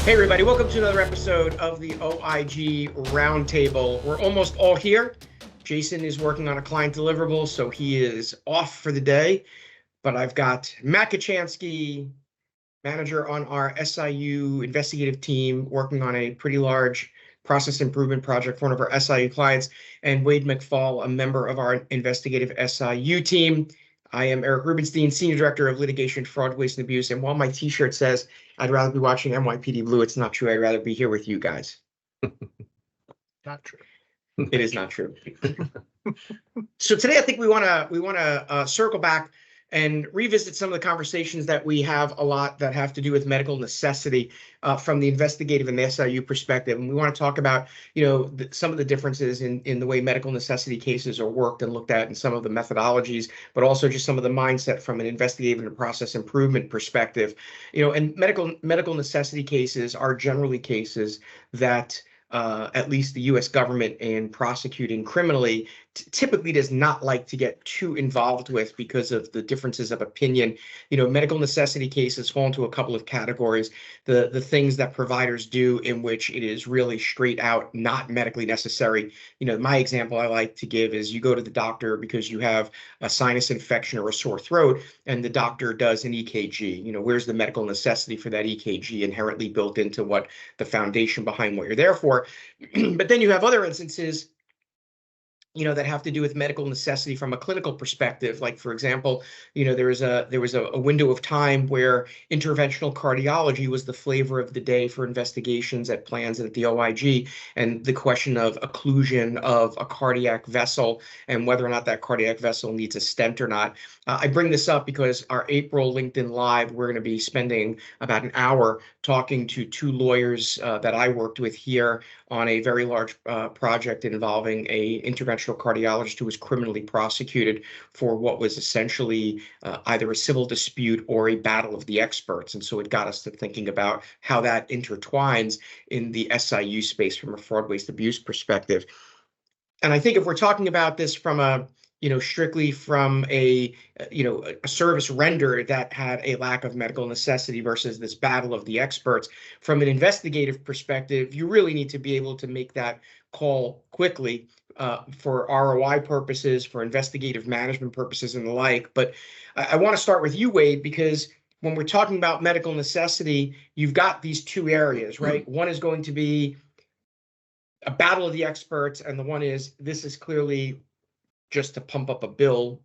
Hey, everybody, welcome to another episode of the OIG Roundtable. We're almost all here. Jason is working on a client deliverable, so he is off for the day. But I've got Matt Kachansky, manager on our SIU investigative team, working on a pretty large process improvement project for one of our SIU clients, and Wade McFall, a member of our investigative SIU team. I am Eric Rubenstein, Senior Director of Litigation, Fraud, Waste, and Abuse. And while my t-shirt says I'd rather be watching NYPD Blue, it's not true. I'd rather be here with you guys. Not true. It is not true. So today I think we want to circle back and revisit some of the conversations that we have a lot that have to do with medical necessity from the investigative and the SIU perspective. And we want to talk about, some of the differences in the way medical necessity cases are worked and looked at, and some of the methodologies, but also just some of the mindset from an investigative and process improvement perspective. And medical necessity cases are generally cases that at least the U.S. government in prosecuting criminally typically does not like to get too involved with because of the differences of opinion. Medical necessity cases fall into a couple of categories. The things that providers do in which it is really straight out not medically necessary. My example I like to give is you go to the doctor because you have a sinus infection or a sore throat, and the doctor does an EKG. Where's the medical necessity for that EKG inherently built into what the foundation behind what you're there for? But then you have other instances that have to do with medical necessity from a clinical perspective. Like, for example, there was a window of time where interventional cardiology was the flavor of the day for investigations at plans and at the OIG, and the question of occlusion of a cardiac vessel and whether or not that cardiac vessel needs a stent or not. I bring this up because our April LinkedIn Live, we're going to be spending about an hour talking to two lawyers that I worked with here on a very large project involving a interventional cardiologist who was criminally prosecuted for what was essentially either a civil dispute or a battle of the experts. And so it got us to thinking about how that intertwines in the SIU space from a fraud, waste, abuse perspective. And I think if we're talking about this from a strictly from a service rendered that had a lack of medical necessity versus this battle of the experts, from an investigative perspective, you really need to be able to make that call quickly for ROI purposes, for investigative management purposes, and the like. But I want to start with you, Wade, because when we're talking about medical necessity, you've got these two areas, right? One is going to be a battle of the experts, and the one is this is clearly just to pump up a bill.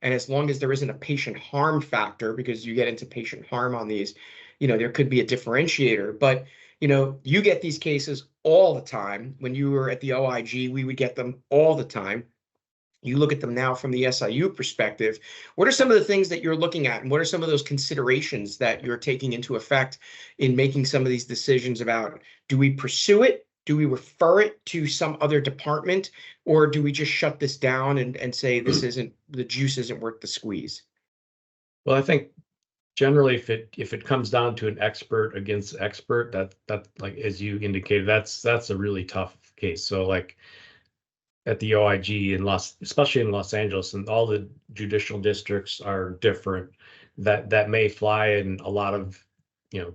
And as long as there isn't a patient harm factor, because you get into patient harm on these, there could be a differentiator. But, you get these cases all the time. When you were at the OIG, we would get them all the time. You look at them now from the SIU perspective. What are some of the things that you're looking at? And what are some of those considerations that you're taking into effect in making some of these decisions about, do we pursue it? Do we refer it to some other department, or do we just shut this down and say the juice isn't worth the squeeze? Well, I think generally if it comes down to an expert against expert, that like as you indicated, that's a really tough case. So like at the OIG especially in Los Angeles, and all the judicial districts are different. That may fly in a lot of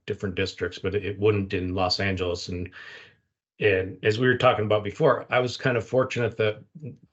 different districts, but it wouldn't in Los Angeles. And as we were talking about before, I was kind of fortunate that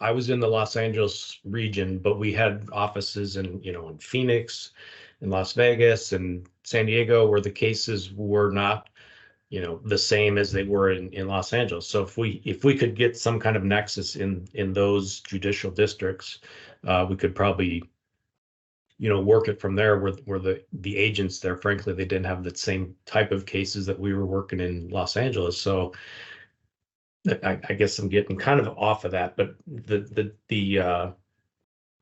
I was in the Los Angeles region, but we had offices in Phoenix, in Las Vegas, and San Diego, where the cases were not, the same as they were in Los Angeles. So if we could get some kind of nexus in those judicial districts, we could probably work it from there, where the agents there, frankly, they didn't have the same type of cases that we were working in Los Angeles. So I guess I'm getting kind of off of that, but the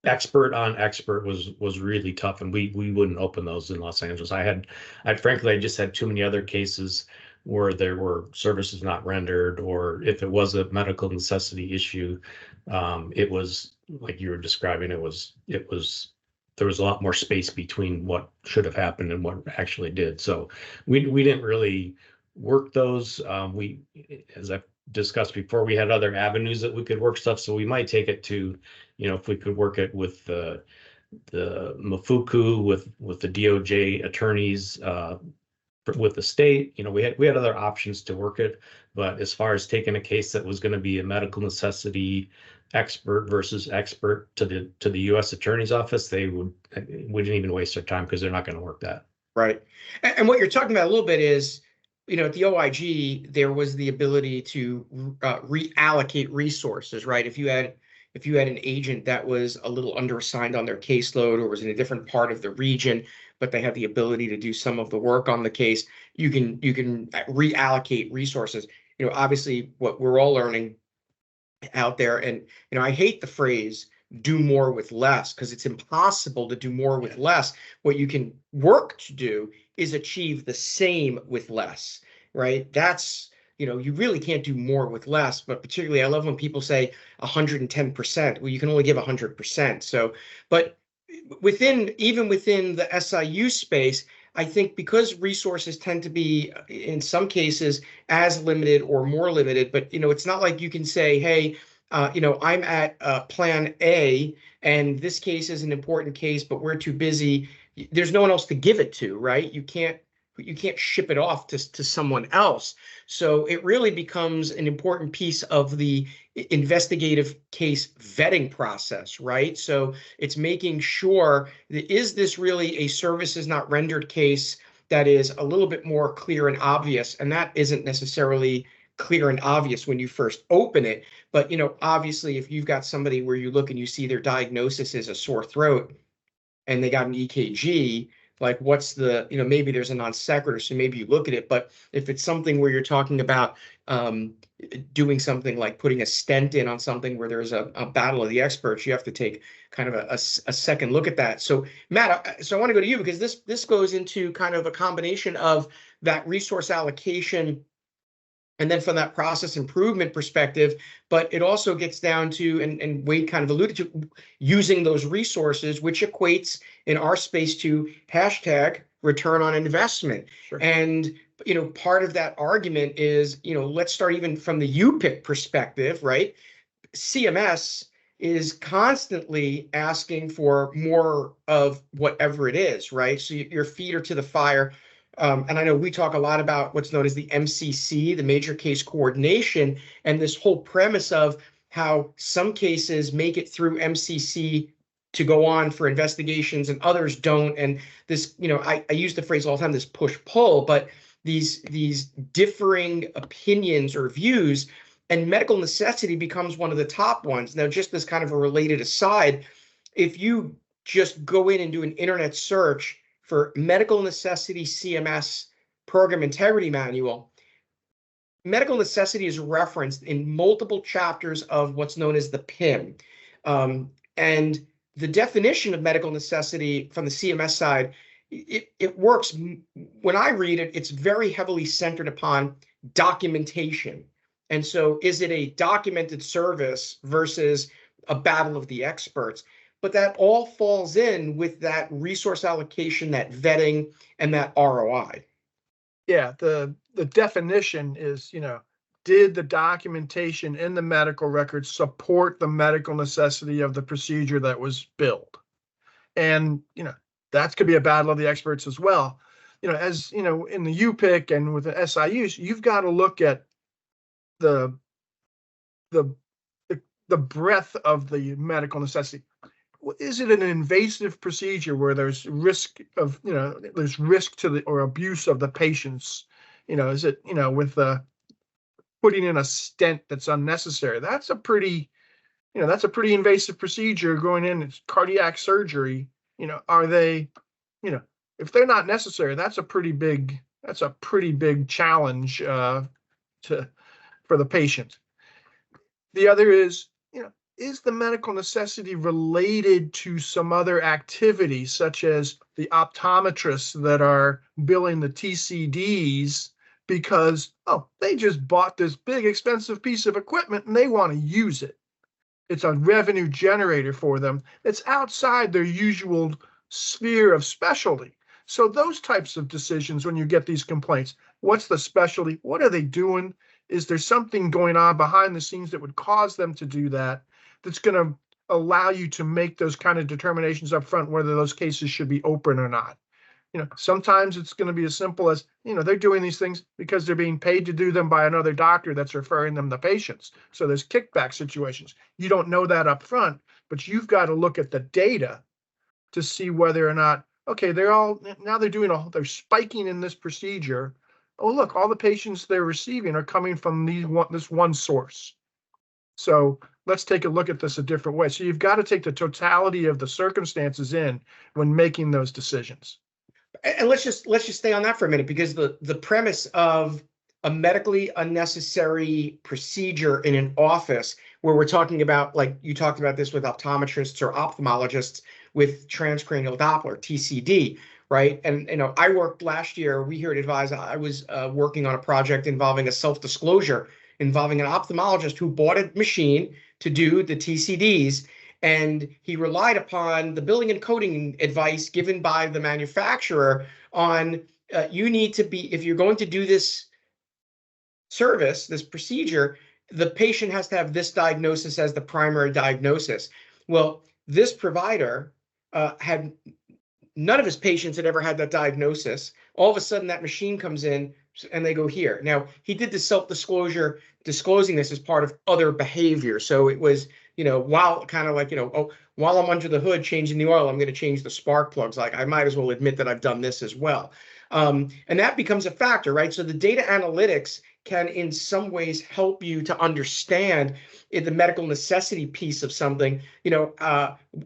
expert on expert was really tough, and we wouldn't open those in Los Angeles. I frankly just had too many other cases where there were services not rendered, or if it was a medical necessity issue, it was like you were describing. There was a lot more space between what should have happened and what actually did. So we didn't really work those. As I've discussed before, we had other avenues that we could work stuff. So we might take it to, if we could work it with the Mafuku, with the DOJ attorneys, with the state. We had other options to work it, but as far as taking a case that was going to be a medical necessity expert versus expert to the U.S. Attorney's Office, they wouldn't even waste their time because they're not going to work that. Right. And what you're talking about a little bit is, at the OIG, there was the ability to reallocate resources, right? If you had an agent that was a little underassigned on their caseload or was in a different part of the region, but they had the ability to do some of the work on the case, you can reallocate resources. Obviously what we're all learning out there, and I hate the phrase do more with less, because it's impossible to do more with less. What you can work to do is achieve the same with less, right? That's, you really can't do more with less, but particularly I love when people say 110%. Well, you can only give 100%. So, but even within the SIU space, I think because resources tend to be, in some cases, as limited or more limited, but it's not like you can say, hey, I'm at plan A, and this case is an important case, but we're too busy. There's no one else to give it to, right? You can't ship it off to someone else. So it really becomes an important piece of the investigative case vetting process, right? So it's making sure that, is this really a services not rendered case that is a little bit more clear and obvious? And that isn't necessarily clear and obvious when you first open it. But, obviously, if you've got somebody where you look and you see their diagnosis is a sore throat and they got an EKG, like what's the, maybe there's a non sequitur, so maybe you look at it. But if it's something where you're talking about doing something like putting a stent in on something where there's a battle of the experts, you have to take kind of a second look at that. So Matt, so I want to go to you, because this goes into kind of a combination of that resource allocation and then from that process improvement perspective, but it also gets down to, and Wade kind of alluded to, using those resources, which equates in our space to hashtag return on investment. Sure. And, part of that argument is, let's start even from the UPIC perspective, right? CMS is constantly asking for more of whatever it is, right? So your feet are to the fire. And I know we talk a lot about what's known as the MCC, the major case coordination, and this whole premise of how some cases make it through MCC to go on for investigations and others don't. And this, I use the phrase all the time, this push-pull, but these differing opinions or views, and medical necessity becomes one of the top ones. Now, just as kind of a related aside, if you just go in and do an internet search for medical necessity CMS program integrity manual, medical necessity is referenced in multiple chapters of what's known as the PIM. And the definition of medical necessity from the CMS side, it works. When I read it, it's very heavily centered upon documentation. And so is it a documented service versus a battle of the experts? But that all falls in with that resource allocation, that vetting, and that ROI. Yeah, the definition is, did the documentation in the medical records support the medical necessity of the procedure that was billed? And, that could be a battle of the experts as well. As, in the UPIC and with the SIUs, you've got to look at the breadth of the medical necessity. Is it an invasive procedure where there's risk of, there's risk to the or abuse of the patients? Is it, with putting in a stent that's unnecessary? That's a pretty invasive procedure going in. It's cardiac surgery. Are they, if they're not necessary, that's a pretty big challenge for the patient. The other is, is the medical necessity related to some other activity, such as the optometrists that are billing the TCDs because, they just bought this big expensive piece of equipment and they want to use it. It's a revenue generator for them. It's outside their usual sphere of specialty. So those types of decisions, when you get these complaints, what's the specialty? What are they doing? Is there something going on behind the scenes that would cause them to do that? That's going to allow you to make those kind of determinations up front, whether those cases should be open or not. Sometimes it's going to be as simple as, they're doing these things because they're being paid to do them by another doctor that's referring them the patients. So there's kickback situations. You don't know that up front, but you've got to look at the data to see whether or not, okay, they're spiking in this procedure. Oh, look, all the patients they're receiving are coming from this one source. So let's take a look at this a different way. So you've got to take the totality of the circumstances in when making those decisions. And let's just stay on that for a minute, because the premise of a medically unnecessary procedure in an office, where we're talking about, like you talked about this with optometrists or ophthalmologists with transcranial Doppler, TCD, right? And I worked last year, we here at Advise, I was working on a project involving a self-disclosure involving an ophthalmologist who bought a machine to do the TCDs. And he relied upon the billing and coding advice given by the manufacturer on you need to be, if you're going to do this service, this procedure, the patient has to have this diagnosis as the primary diagnosis. Well, this provider had none of his patients had ever had that diagnosis. All of a sudden, that machine comes in and they go here. Now, he did the self-disclosure, disclosing this as part of other behavior. So it was, while kind of like, while I'm under the hood changing the oil, I'm going to change the spark plugs. Like, I might as well admit that I've done this as well. And that becomes a factor, right? So the data analytics can in some ways help you to understand the medical necessity piece of something.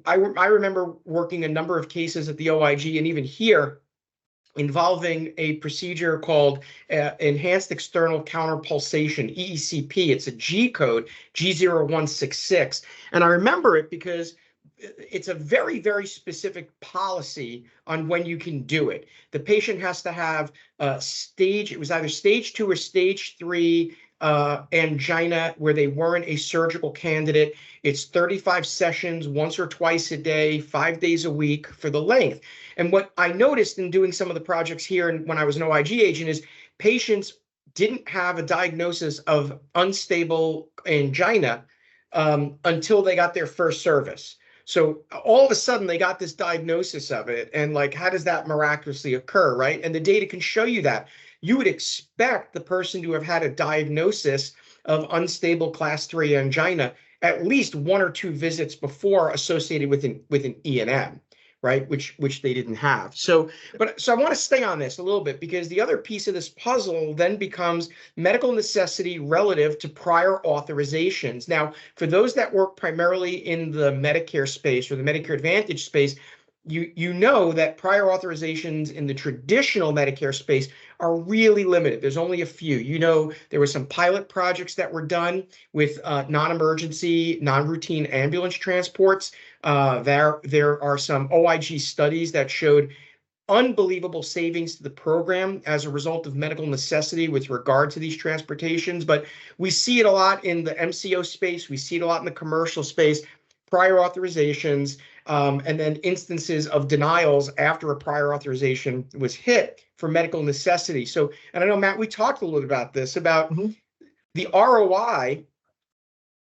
I remember working a number of cases at the OIG and even here involving a procedure called enhanced external counterpulsation, EECP. It's a G code, G0166. And I remember it because it's a very, very specific policy on when you can do it. The patient has to have it was either stage 2 or stage 3 angina where they weren't a surgical candidate. It's 35 sessions, once or twice a day, 5 days a week for the length. And what I noticed in doing some of the projects here and when I was an OIG agent is patients didn't have a diagnosis of unstable angina until they got their first service. So all of a sudden they got this diagnosis of it. And like, how does that miraculously occur, right? And the data can show you that. You would expect the person to have had a diagnosis of unstable class 3 angina at least 1 or 2 visits before associated with an E&M, right? Which they didn't have. So I want to stay on this a little bit, because the other piece of this puzzle then becomes medical necessity relative to prior authorizations. Now, for those that work primarily in the Medicare space or the Medicare Advantage space, you know that prior authorizations in the traditional Medicare space are really limited. There's only a few. There were some pilot projects that were done with non-emergency, non-routine ambulance transports. There are some OIG studies that showed unbelievable savings to the program as a result of medical necessity with regard to these transportations. But we see it a lot in the MCO space. We see it a lot in the commercial space. Prior authorizations, and then instances of denials after a prior authorization was hit for medical necessity. So, and I know, Matt, we talked a little bit about this, about the ROI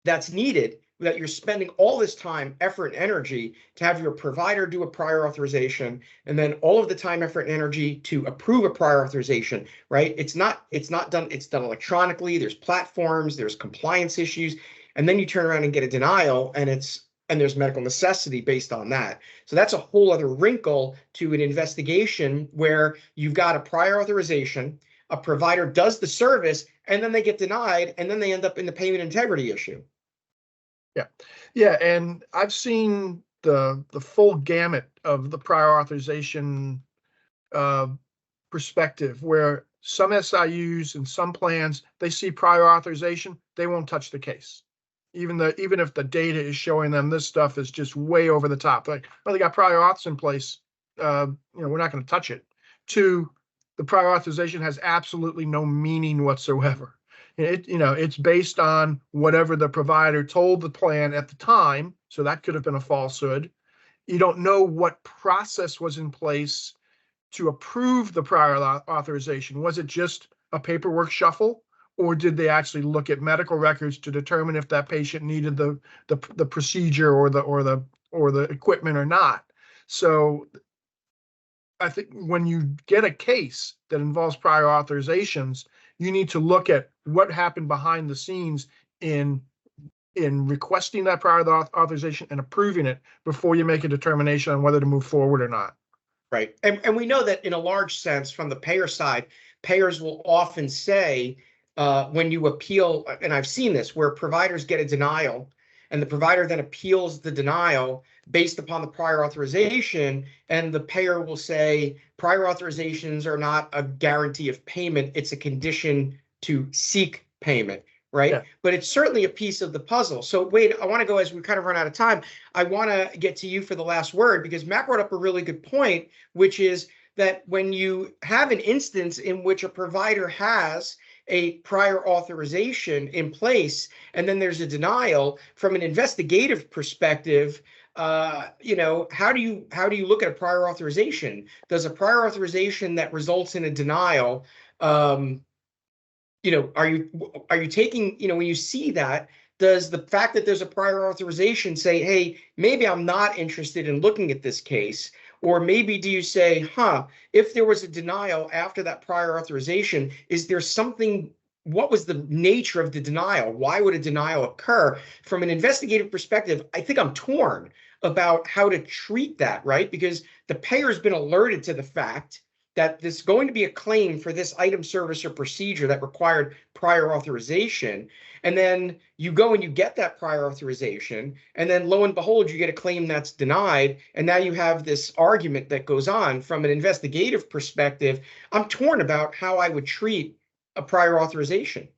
that's needed, that you're spending all this time, effort, and energy to have your provider do a prior authorization, and then all of the time, effort, and energy to approve a prior authorization, right? It's not done, it's done electronically. There's platforms, there's compliance issues, and then you turn around and get a denial, and there's medical necessity based on that. So that's a whole other wrinkle to an investigation where you've got a prior authorization, a provider does the service, and then they get denied, and then they end up in the payment integrity issue. Yeah, and I've seen the full gamut of the prior authorization perspective, where some SIUs and some plans, they see prior authorization, they won't touch the case. Even if the data is showing them this stuff is just way over the top, like, well, they got prior auths in place, we're not going to touch it. To the prior authorization has absolutely no meaning whatsoever. It's based on whatever the provider told the plan at the time, so that could have been a falsehood. You don't know what process was in place to approve the prior authorization. Was it just a paperwork shuffle? Or did they actually look at medical records to determine if that patient needed the procedure or the equipment or not? So I think when you get a case that involves prior authorizations, you need to look at what happened behind the scenes in requesting that prior authorization and approving it before you make a determination on whether to move forward or not. Right. And we know that in a large sense from the payer side, payers will often say when you appeal, and I've seen this where providers get a denial and the provider then appeals the denial based upon the prior authorization, and the payer will say prior authorizations are not a guarantee of payment, it's a condition to seek payment. Right. Yeah. But it's certainly a piece of the puzzle. So Wade, I want to go, as we kind of run out of time, I want to get to you for the last word, because Matt brought up a really good point, which is that when you have an instance in which a provider has a prior authorization in place and then there's a denial, from an investigative perspective, you know, how do you look at a prior authorization? Does a prior authorization that results in a denial, you know, are you taking, you know, when you see that, does the fact that there's a prior authorization say, hey, maybe I'm not interested in looking at this case? Or maybe do you say, if there was a denial after that prior authorization, is there something, what was the nature of the denial? Why would a denial occur? From an investigative perspective, I think I'm torn about how to treat that, right? Because the payer's been alerted to the fact that there's going to be a claim for this item, service, or procedure that required prior authorization. And then you go and you get that prior authorization, and then lo and behold, you get a claim that's denied. And now you have this argument that goes on. From an investigative perspective, I'm torn about how I would treat a prior authorization.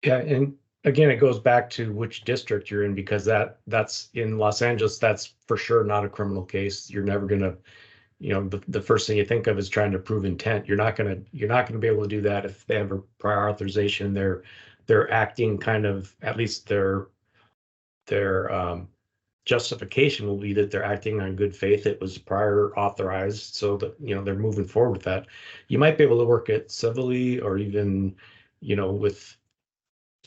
Yeah, and again, it goes back to which district you're in, because that's in Los Angeles, that's for sure not a criminal case. You're never going to, you know, the first thing you think of is trying to prove intent. You're not going to be able to do that if they have a prior authorization. They're acting kind of, at least their justification will be that they're acting on good faith. It was prior authorized, so that, you know, they're moving forward with that. You might be able to work it civilly, or even, you know, with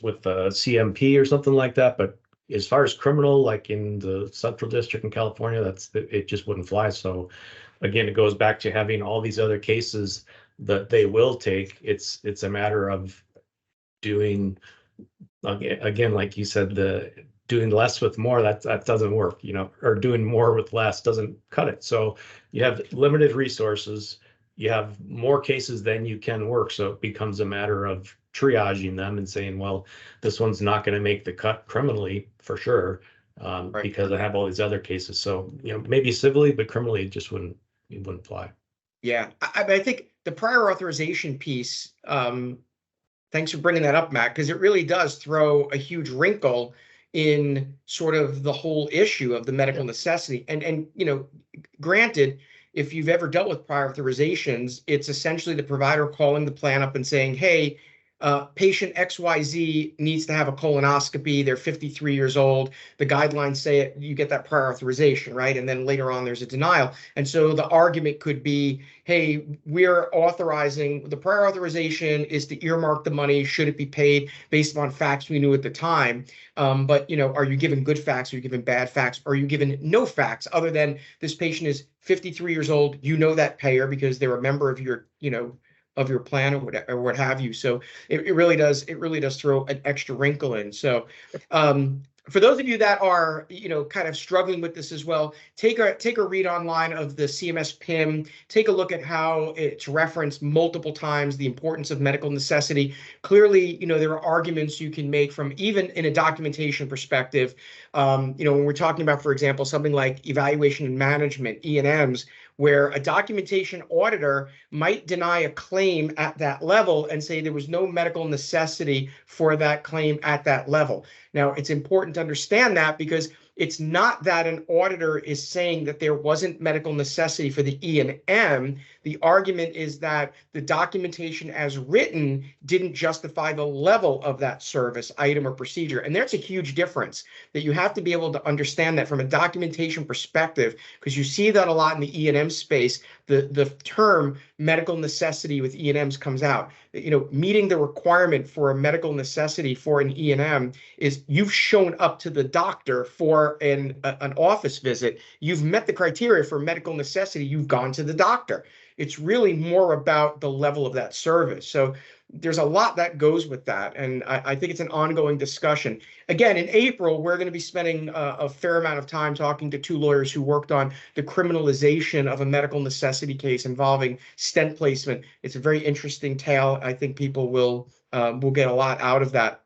a CMP or something like that. But as far as criminal, like in the Central District in California, it just wouldn't fly. So again, it goes back to having all these other cases that they will take. It's a matter of doing, again, like you said, doing less with more, that doesn't work, you know, or doing more with less doesn't cut it. So you have limited resources, you have more cases than you can work. So it becomes a matter of triaging them and saying, well, this one's not going to make the cut criminally for sure, Right. because I have all these other cases. So, you know, maybe civilly, but criminally it just wouldn't fly. Yeah, I think the prior authorization piece, thanks for bringing that up, Matt, because it really does throw a huge wrinkle in sort of the whole issue of the medical necessity. And you know, granted, if you've ever dealt with prior authorizations, it's essentially the provider calling the plan up and saying, hey, patient XYZ needs to have a colonoscopy. They're 53 years old. The guidelines say it, you get that prior authorization, right? And then later on, there's a denial. And so the argument could be, hey, we're authorizing, the prior authorization is to earmark the money. Should it be paid based upon facts we knew at the time? But, you know, are you given good facts? Are you given bad facts? Are you given no facts other than this patient is 53 years old? You know that payer because they're a member of your, you know, of your plan or what have you. So it really does throw an extra wrinkle in. So for those of you that are, you know, kind of struggling with this as well, take a read online of the CMS PIM. Take a look at how it's referenced multiple times, the importance of medical necessity. Clearly, you know, there are arguments you can make from even in a documentation perspective. You know, when we're talking about, for example, something like evaluation and management, E&Ms, where a documentation auditor might deny a claim at that level and say there was no medical necessity for that claim at that level. Now, it's important to understand that because it's not that an auditor is saying that there wasn't medical necessity for the E&M. The argument is that the documentation as written didn't justify the level of that service, item, or procedure. And there's a huge difference that you have to be able to understand that from a documentation perspective, because you see that a lot in the E&M space, the term medical necessity with E&Ms comes out. Meeting the requirement for a medical necessity for an E&M is you've shown up to the doctor for an office visit. You've met the criteria for medical necessity. You've gone to the doctor. It's really more about the level of that service. So there's a lot that goes with that. And I think it's an ongoing discussion. Again, in April, we're going to be spending a fair amount of time talking to two lawyers who worked on the criminalization of a medical necessity case involving stent placement. It's a very interesting tale. I think people will get a lot out of that.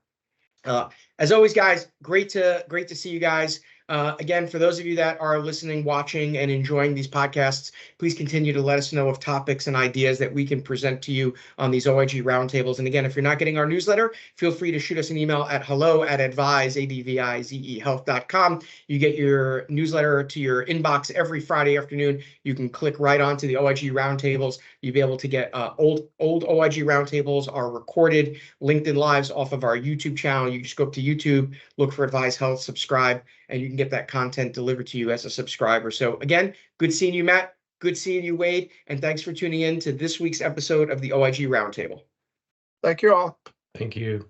As always, guys, great to see you guys. Again, for those of you that are listening, watching, and enjoying these podcasts, please continue to let us know of topics and ideas that we can present to you on these OIG roundtables. And again, if you're not getting our newsletter, feel free to shoot us an email at hello@advizehealth.com. You get your newsletter to your inbox every Friday afternoon. You can click right onto the OIG roundtables. You'll be able to get old OIG roundtables are recorded LinkedIn Lives off of our YouTube channel. You just go up to YouTube, look for Advise Health, subscribe, and you can get that content delivered to you as a subscriber. So again, good seeing you, Matt. Good seeing you, Wade. And thanks for tuning in to this week's episode of the OIG Roundtable. Thank you all. Thank you.